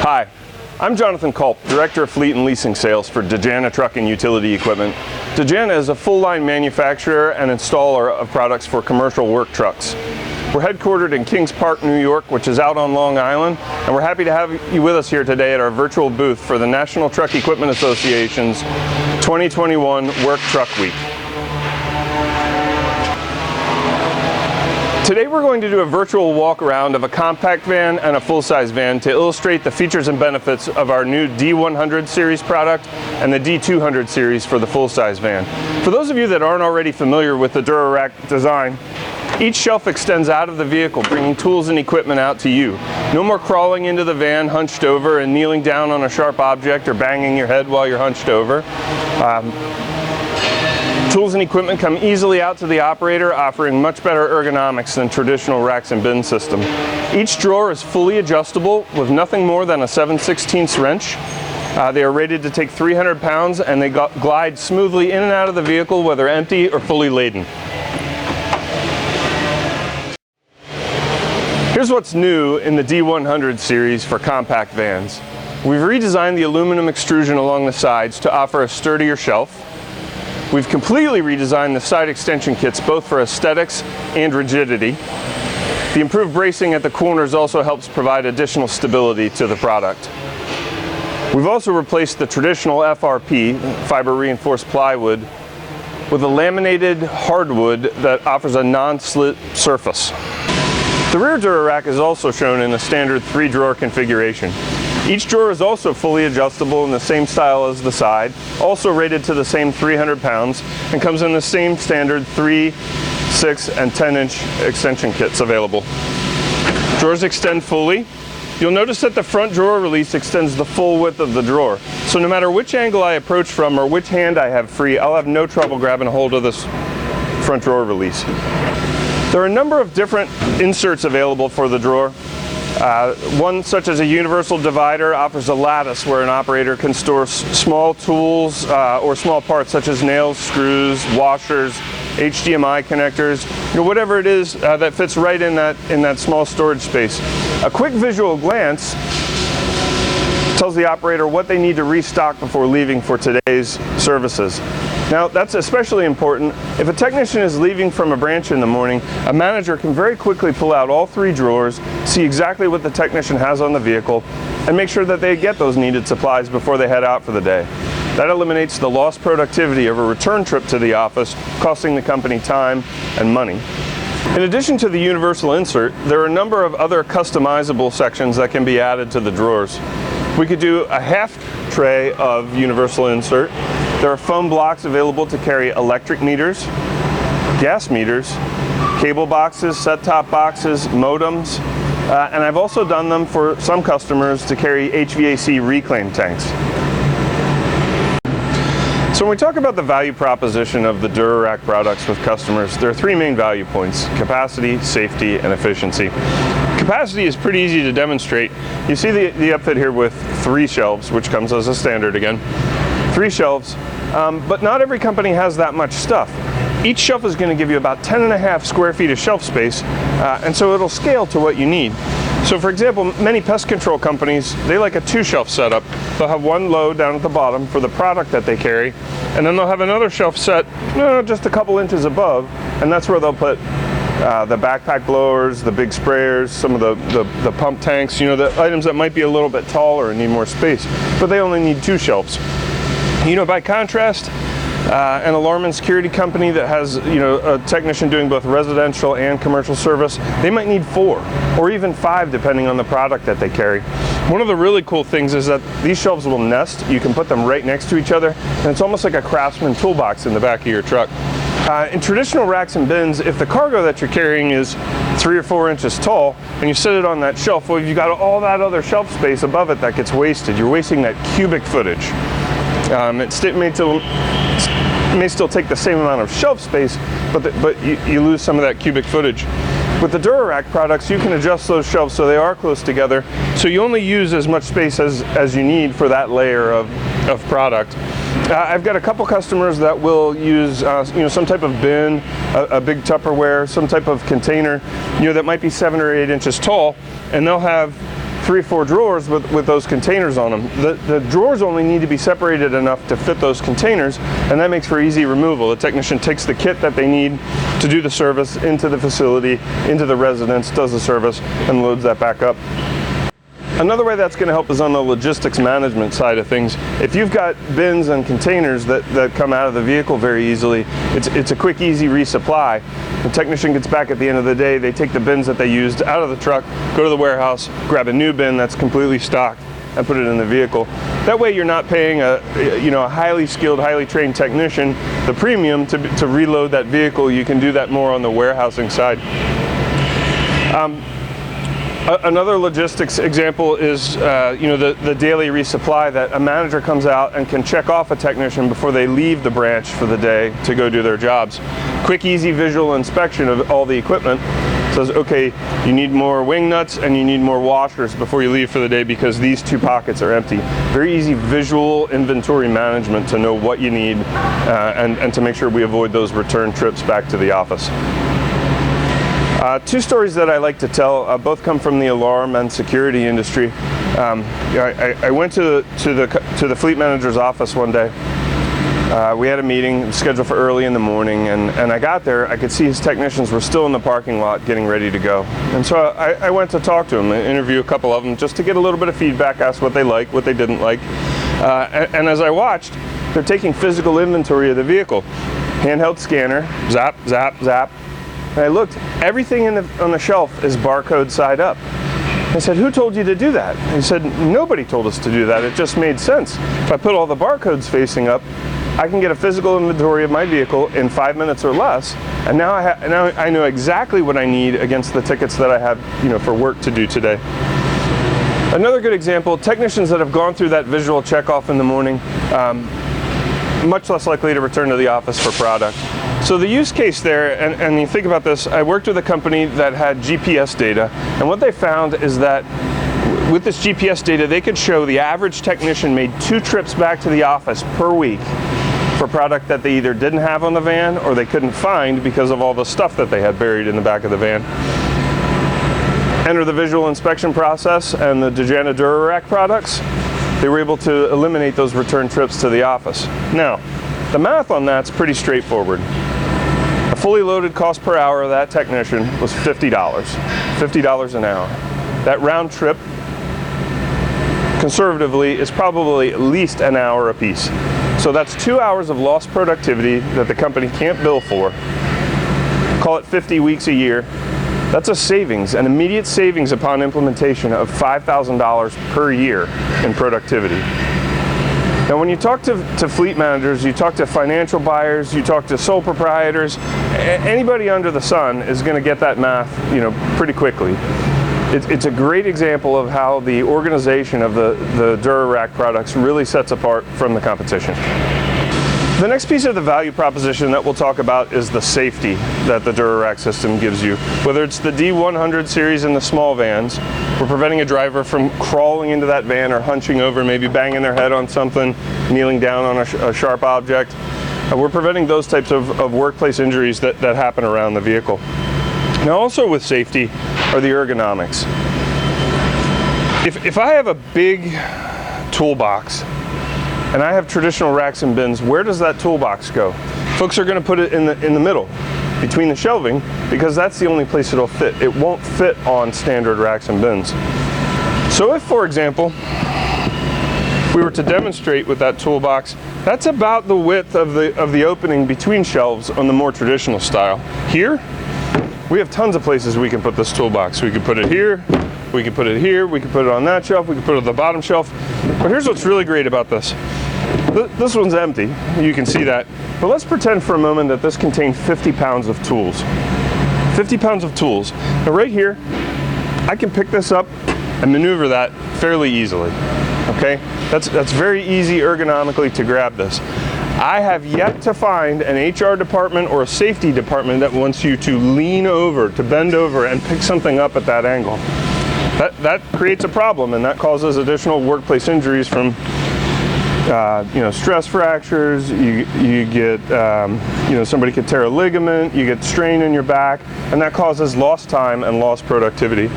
Hi, I'm Jonathan Culp, Director of Fleet and Leasing Sales for Dejana Truck and Utility Equipment. Dejana is a full-line manufacturer and installer of products for commercial work trucks. We're headquartered in Kings Park, New York, which is out on Long Island, and we're happy to have you with us here today at our virtual booth for the National Truck Equipment Association's 2021 Work Truck Week. Today we're going to do a virtual walk around of a compact van and a full-size van to illustrate the features and benefits of our new D100 series product and the D200 series for the full-size van. For those of you that aren't already familiar with the DuraRac design, each shelf extends out of the vehicle, bringing tools and equipment out to you. No more crawling into the van hunched over and kneeling down on a sharp object or banging your head while you're hunched over. Tools and equipment come easily out to the operator, offering much better ergonomics than traditional racks and bin system. Each drawer is fully adjustable with nothing more than a 7/16 wrench. They are rated to take 300 pounds and they glide smoothly in and out of the vehicle whether empty or fully laden. Here's what's new in the D100 series for compact vans. We've redesigned the aluminum extrusion along the sides to offer a sturdier shelf. We've completely redesigned the side extension kits both for aesthetics and rigidity. The improved bracing at the corners also helps provide additional stability to the product. We've also replaced the traditional FRP, fiber reinforced plywood, with a laminated hardwood that offers a non-slit surface. The rear DuraRac is also shown in a standard 3-drawer configuration. Each drawer is also fully adjustable in the same style as the side, also rated to the same 300 pounds, and comes in the same standard 3, 6, and 10-inch extension kits available. Drawers extend fully. You'll notice that the front drawer release extends the full width of the drawer. So no matter which angle I approach from or which hand I have free, I'll have no trouble grabbing a hold of this front drawer release. There are a number of different inserts available for the drawer. One such as a universal divider offers a lattice where an operator can store small tools or small parts such as nails, screws, washers, HDMI connectors, whatever it is that fits right in that small storage space. A quick visual glance tells the operator what they need to restock before leaving for today's services. Now, that's especially important. If a technician is leaving from a branch in the morning, a manager can very quickly pull out all 3 drawers, see exactly what the technician has on the vehicle, and make sure that they get those needed supplies before they head out for the day. That eliminates the lost productivity of a return trip to the office, costing the company time and money. In addition to the universal insert, there are a number of other customizable sections that can be added to the drawers. We could do a half tray of universal insert. There are foam blocks available to carry electric meters, gas meters, cable boxes, set-top boxes, modems, and I've also done them for some customers to carry HVAC reclaim tanks. So when we talk about the value proposition of the DuraRac products with customers, there are 3 main value points: capacity, safety, and efficiency. Capacity is pretty easy to demonstrate. You see the upfit here with 3 shelves, which comes as a standard again. 3 shelves, but not every company has that much stuff. Each shelf is going to give you about 10.5 square feet of shelf space, and so it'll scale to what you need. So for example, many pest control companies, they like a 2-shelf setup. They'll have one low down at the bottom for the product that they carry, and then they'll have another shelf set just a couple inches above, and that's where they'll put the backpack blowers, the big sprayers, some of the pump tanks, the items that might be a little bit taller and need more space, but they only need 2 shelves. By contrast, an alarm and security company that has a technician doing both residential and commercial service, they might need 4 or even 5 depending on the product that they carry. One of the really cool things is that these shelves will nest. You can put them right next to each other, and it's almost like a Craftsman toolbox in the back of your truck. In traditional racks and bins, if the cargo that you're carrying is 3 or 4 inches tall and you set it on that shelf, well, you've got all that other shelf space above it that gets wasted. You're wasting that cubic footage. It may still take the same amount of shelf space, but you lose some of that cubic footage. With the DuraRac products, you can adjust those shelves so they are close together, so you only use as much space as you need for that layer of product. I've got a couple customers that will use some type of bin, a big Tupperware, some type of container that might be 7 or 8 inches tall, and they'll have 3 or 4 drawers with those containers on them. The drawers only need to be separated enough to fit those containers, and that makes for easy removal. The technician takes the kit that they need to do the service into the facility, into the residence, does the service, and loads that back up. Another way that's going to help is on the logistics management side of things. If you've got bins and containers that come out of the vehicle very easily, it's a quick, easy resupply. The technician gets back at the end of the day, they take the bins that they used out of the truck, go to the warehouse, grab a new bin that's completely stocked, and put it in the vehicle. That way you're not paying a highly skilled, highly trained technician the premium to reload that vehicle. You can do that more on the warehousing side. Another logistics example is the daily resupply, that a manager comes out and can check off a technician before they leave the branch for the day to go do their jobs. Quick, easy visual inspection of all the equipment. Says, okay, you need more wing nuts and you need more washers before you leave for the day because these 2 pockets are empty. Very easy visual inventory management to know what you need and to make sure we avoid those return trips back to the office. 2 stories that I like to tell, both come from the alarm and security industry. I went to the fleet manager's office one day. We had a meeting scheduled for early in the morning, and I got there. I could see his technicians were still in the parking lot getting ready to go. And so I went to talk to them, interview a couple of them just to get a little bit of feedback, ask what they liked, what they didn't like. And as I watched, they're taking physical inventory of the vehicle. Handheld scanner, zap, zap, zap. And I looked, everything on the shelf is barcode side up. I said, who told you to do that? He said, nobody told us to do that. It just made sense. If I put all the barcodes facing up, I can get a physical inventory of my vehicle in 5 minutes or less. And now I know exactly what I need against the tickets that I have, for work to do today. Another good example, technicians that have gone through that visual checkoff in the morning, much less likely to return to the office for product. So the use case there, and you think about this, I worked with a company that had GPS data, and what they found is that with this GPS data, they could show the average technician made 2 trips back to the office per week for product that they either didn't have on the van or they couldn't find because of all the stuff that they had buried in the back of the van. Enter the visual inspection process and the Dejana DuraRac products, they were able to eliminate those return trips to the office. Now, the math on that's pretty straightforward. A fully loaded cost per hour of that technician was $50, $50 an hour. That round trip, conservatively, is probably at least an hour apiece. So that's 2 hours of lost productivity that the company can't bill for. Call it 50 weeks a year. That's a savings, an immediate savings upon implementation of $5,000 per year in productivity. Now when you talk to fleet managers, you talk to financial buyers, you talk to sole proprietors, anybody under the sun is going to get that math, pretty quickly. It's a great example of how the organization of the DuraRac products really sets apart from the competition. The next piece of the value proposition that we'll talk about is the safety that the DuraRac system gives you. Whether it's the D100 series in the small vans, we're preventing a driver from crawling into that van or hunching over, maybe banging their head on something, kneeling down on a sharp object. We're preventing those types of workplace injuries that happen around the vehicle. Now also with safety are the ergonomics. If I have a big toolbox and I have traditional racks and bins, where does that toolbox go? Folks are going to put it in the middle, between the shelving, because that's the only place it'll fit. It won't fit on standard racks and bins. So if, for example, we were to demonstrate with that toolbox, that's about the width of the opening between shelves on the more traditional style. Here, we have tons of places we can put this toolbox. We could put it here, we could put it here, we could put it on that shelf, we could put it on the bottom shelf. But here's what's really great about this. This one's empty, you can see that. But let's pretend for a moment that this contained 50 pounds of tools. 50 pounds of tools. Now right here, I can pick this up and maneuver that fairly easily. Okay? That's very easy ergonomically to grab this. I have yet to find an HR department or a safety department that wants you to lean over, to bend over and pick something up at that angle. That creates a problem, and that causes additional workplace injuries from stress fractures. You get, somebody could tear a ligament, you get strain in your back, and that causes lost time and lost productivity.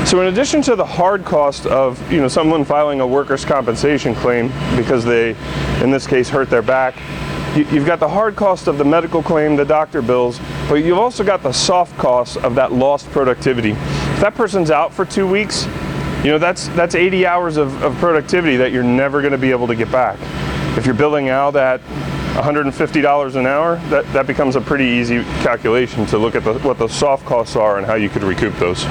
So in addition to the hard cost of, someone filing a workers' compensation claim because they, in this case, hurt their back, you've got the hard cost of the medical claim, the doctor bills, but you've also got the soft cost of that lost productivity. If that person's out for 2 weeks, that's 80 hours of productivity that you're never going to be able to get back. If you're billing out at $150 an hour, that becomes a pretty easy calculation to look at what the soft costs are and how you could recoup those.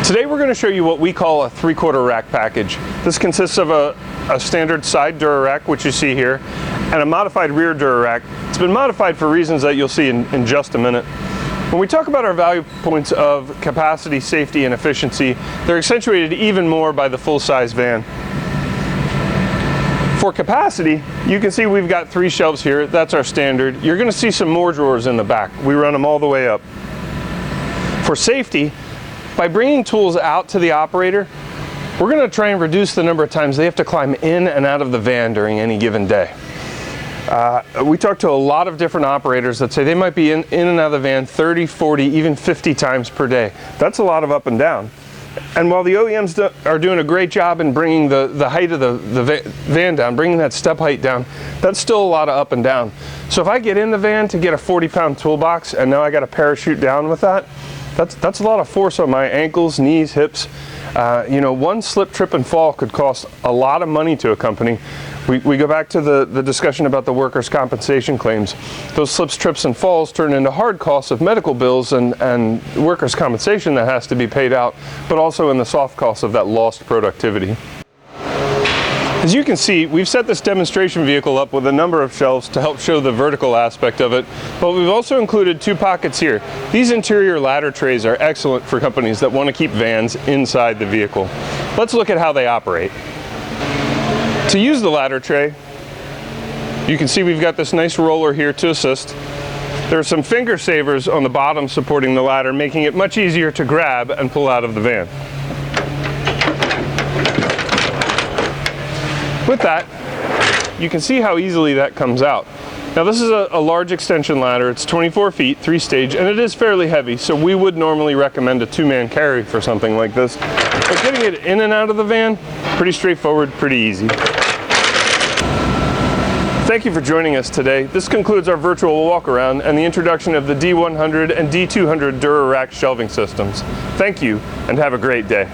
Today we're going to show you what we call a 3/4 rack package. This consists of a standard side DuraRac, which you see here, and a modified rear DuraRac. It's been modified for reasons that you'll see in just a minute. When we talk about our value points of capacity, safety, and efficiency, they're accentuated even more by the full-size van. For capacity, you can see we've got 3 shelves here. That's our standard. You're going to see some more drawers in the back. We run them all the way up. For safety, by bringing tools out to the operator, we're going to try and reduce the number of times they have to climb in and out of the van during any given day. We talk to a lot of different operators that say they might be in and out of the van 30, 40, even 50 times per day. That's a lot of up and down. And while the OEMs are doing a great job in bringing the height of the van down, bringing that step height down, that's still a lot of up and down. So if I get in the van to get a 40-pound toolbox and now I got to parachute down with that, that's a lot of force on my ankles, knees, hips. One slip, trip, and fall could cost a lot of money to a company. We go back to the discussion about the workers' compensation claims. Those slips, trips, and falls turn into hard costs of medical bills and workers' compensation that has to be paid out, but also in the soft costs of that lost productivity. As you can see, we've set this demonstration vehicle up with a number of shelves to help show the vertical aspect of it, but we've also included 2 pockets here. These interior ladder trays are excellent for companies that want to keep vans inside the vehicle. Let's look at how they operate. To use the ladder tray, you can see we've got this nice roller here to assist. There are some finger savers on the bottom supporting the ladder, making it much easier to grab and pull out of the van. With that, you can see how easily that comes out. Now this is a large extension ladder. It's 24 feet, 3-stage, and it is fairly heavy, so we would normally recommend a 2-man carry for something like this. But getting it in and out of the van, pretty straightforward, pretty easy. Thank you for joining us today. This concludes our virtual walk around and the introduction of the D100 and D200 DuraRac shelving systems. Thank you, and have a great day.